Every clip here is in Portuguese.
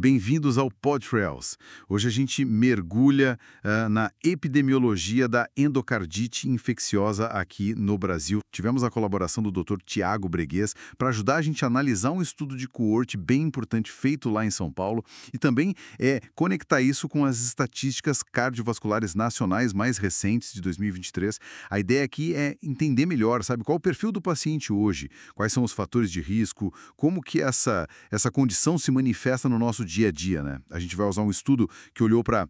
Bem-vindos ao PodTrails. Hoje a gente mergulha na epidemiologia da endocardite infecciosa aqui no Brasil. Tivemos a colaboração do Dr. Tiago Breguês para ajudar a gente a analisar um estudo de coorte bem importante feito lá em São Paulo e também conectar isso com as estatísticas cardiovasculares nacionais mais recentes de 2023. A ideia aqui é entender melhor, sabe, qual o perfil do paciente hoje, quais são os fatores de risco, como que essa condição se manifesta no nosso dia a dia, né? A gente vai usar um estudo que olhou para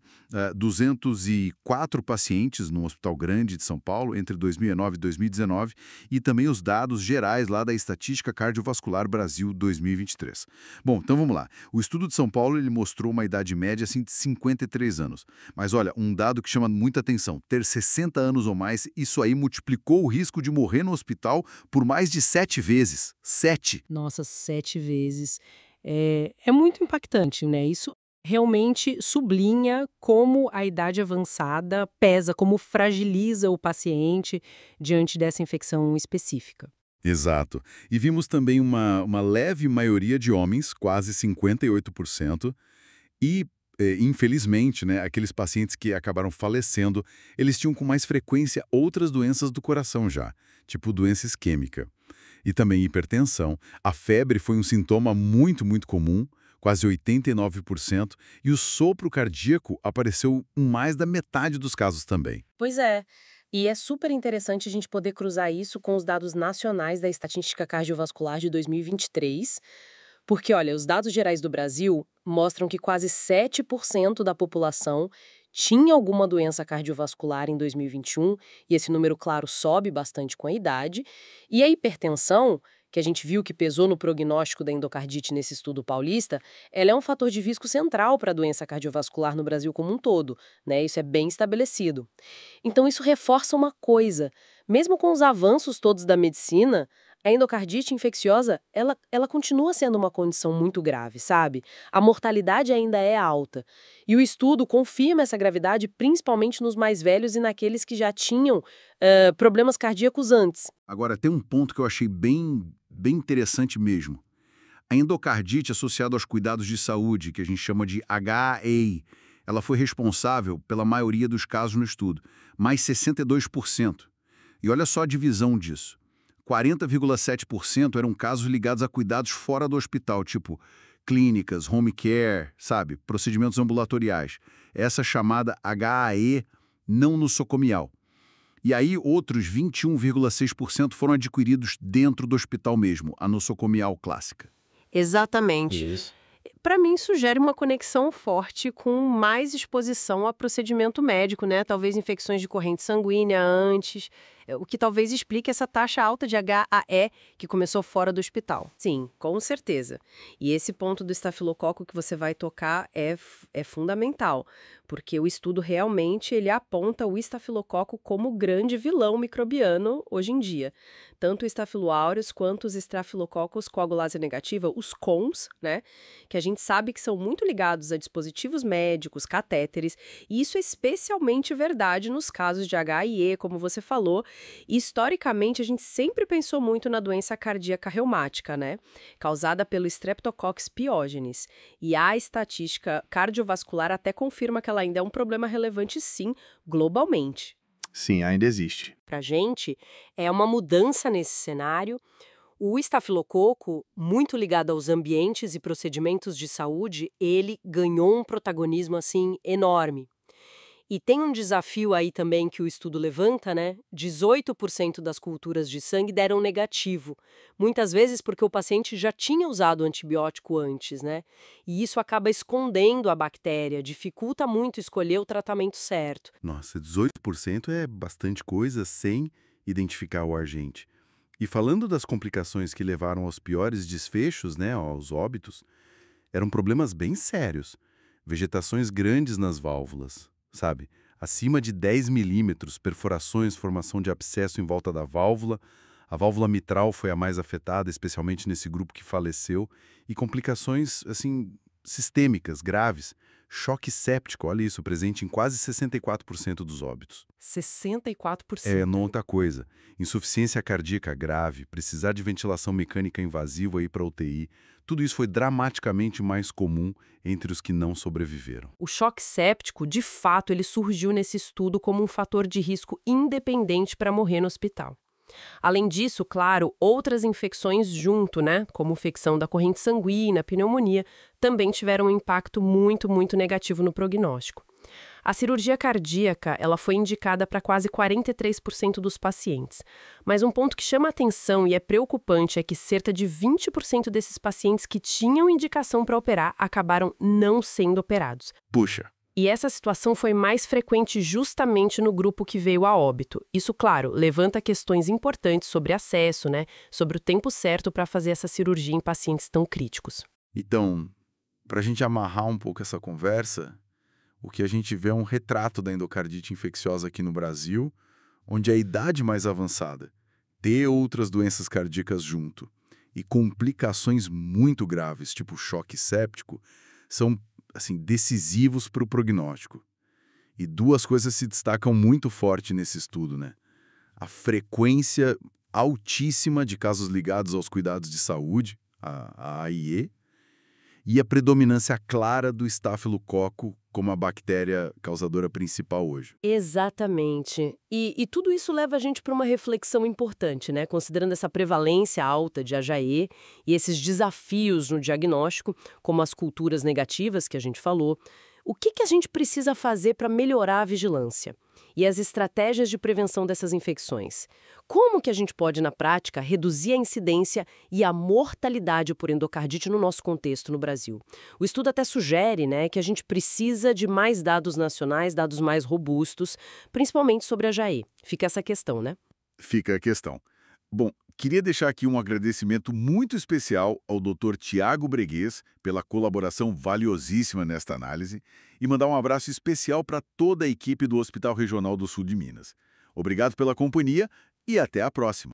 204 pacientes num hospital grande de São Paulo entre 2009 e 2019 e também os dados gerais lá da Estatística Cardiovascular Brasil 2023. Bom, então vamos lá. O estudo de São Paulo ele mostrou uma idade média assim, de 53 anos. Mas olha, um dado que chama muita atenção, ter 60 anos ou mais, isso aí multiplicou o risco de morrer no hospital por mais de 7 vezes. 7! Nossa, 7 vezes. É muito impactante, né? Isso realmente sublinha como a idade avançada pesa, como fragiliza o paciente diante dessa infecção específica. Exato. E vimos também uma leve maioria de homens, quase 58%, e, infelizmente, né, aqueles pacientes que acabaram falecendo, eles tinham com mais frequência outras doenças do coração já, tipo doença isquêmica. E também hipertensão. A febre foi um sintoma muito comum, quase 89%, e o sopro cardíaco apareceu em mais da metade dos casos também. Pois é. E é super interessante a gente poder cruzar isso com os dados nacionais da Estatística Cardiovascular de 2023, porque, olha, os dados gerais do Brasil mostram que quase 7% da população tinha alguma doença cardiovascular em 2021, e esse número, claro, sobe bastante com a idade. E a hipertensão, que a gente viu que pesou no prognóstico da endocardite nesse estudo paulista, ela é um fator de risco central para a doença cardiovascular no Brasil como um todo, né? Isso é bem estabelecido. Então, isso reforça uma coisa: mesmo com os avanços todos da medicina, a endocardite infecciosa, ela continua sendo uma condição muito grave, sabe? A mortalidade ainda é alta. E o estudo confirma essa gravidade principalmente nos mais velhos e naqueles que já tinham problemas cardíacos antes. Agora, tem um ponto que eu achei bem interessante mesmo. A endocardite associada aos cuidados de saúde, que a gente chama de HAE, ela foi responsável pela maioria dos casos no estudo, mais 62%. E olha só a divisão disso. 40,7% eram casos ligados a cuidados fora do hospital, tipo clínicas, home care, sabe, procedimentos ambulatoriais. Essa chamada HAE não nosocomial. E aí outros 21,6% foram adquiridos dentro do hospital mesmo, a nosocomial clássica. Exatamente. Isso. Para mim, sugere uma conexão forte com mais exposição a procedimento médico, né? Talvez infecções de corrente sanguínea antes, o que talvez explique essa taxa alta de HAE que começou fora do hospital. Sim, com certeza. E esse ponto do estafilococo que você vai tocar é fundamental, porque o estudo realmente ele aponta o estafilococo como o grande vilão microbiano hoje em dia. Tanto o Staphylo aureus quanto os Staphylococcus coagulase negativa, os CONS, né? Que a gente sabe que são muito ligados a dispositivos médicos, catéteres, e isso é especialmente verdade nos casos de HAE, como você falou, e historicamente a gente sempre pensou muito na doença cardíaca reumática, né, causada pelo Streptococcus pyogenes, e a estatística cardiovascular até confirma que ela ainda é um problema relevante sim, globalmente. Sim, ainda existe. Para a gente, é uma mudança nesse cenário. O estafilococo, muito ligado aos ambientes e procedimentos de saúde, ele ganhou um protagonismo assim enorme. E tem um desafio aí também que o estudo levanta, né? 18% das culturas de sangue deram negativo. Muitas vezes porque o paciente já tinha usado antibiótico antes, né? E isso acaba escondendo a bactéria, dificulta muito escolher o tratamento certo. Nossa, 18% é bastante coisa sem identificar o agente. E falando das complicações que levaram aos piores desfechos, né, aos óbitos, eram problemas bem sérios. Vegetações grandes nas válvulas, sabe? Acima de 10 milímetros, perfurações, formação de abscesso em volta da válvula. A válvula mitral foi a mais afetada, especialmente nesse grupo que faleceu. E complicações, assim, sistêmicas, graves. Choque séptico, olha isso, presente em quase 64% dos óbitos. 64%. Não outra coisa. Insuficiência cardíaca grave, precisar de ventilação mecânica invasiva aí para UTI. tudo isso foi dramaticamente mais comum entre os que não sobreviveram. O choque séptico, de fato, ele surgiu nesse estudo como um fator de risco independente para morrer no hospital. Além disso, claro, outras infecções junto, né, como infecção da corrente sanguínea, pneumonia, também tiveram um impacto muito negativo no prognóstico. A cirurgia cardíaca, ela foi indicada para quase 43% dos pacientes. Mas um ponto que chama atenção e é preocupante é que cerca de 20% desses pacientes que tinham indicação para operar acabaram não sendo operados. Puxa. E essa situação foi mais frequente justamente no grupo que veio a óbito. Isso, claro, levanta questões importantes sobre acesso, né? Sobre o tempo certo para fazer essa cirurgia em pacientes tão críticos. Então, para a gente amarrar um pouco essa conversa, o que a gente vê é um retrato da endocardite infecciosa aqui no Brasil, onde a idade mais avançada, ter outras doenças cardíacas junto e complicações muito graves, tipo choque séptico, são assim, decisivos para o prognóstico. E duas coisas se destacam muito forte nesse estudo, né? A frequência altíssima de casos ligados aos cuidados de saúde, a AIE, e a predominância clara do estafilococo como a bactéria causadora principal hoje. Exatamente. E tudo isso leva a gente para uma reflexão importante, né? Considerando essa prevalência alta de AJE e esses desafios no diagnóstico, como as culturas negativas que a gente falou, o que a gente precisa fazer para melhorar a vigilância? E as estratégias de prevenção dessas infecções? Como que a gente pode, na prática, reduzir a incidência e a mortalidade por endocardite no nosso contexto no Brasil? O estudo até sugere, né, que a gente precisa de mais dados nacionais, dados mais robustos, principalmente sobre a AJE. Fica essa questão, né? Fica a questão. Bom, queria deixar aqui um agradecimento muito especial ao Dr. Tiago Breguês pela colaboração valiosíssima nesta análise e mandar um abraço especial para toda a equipe do Hospital Regional do Sul de Minas. Obrigado pela companhia e até a próxima.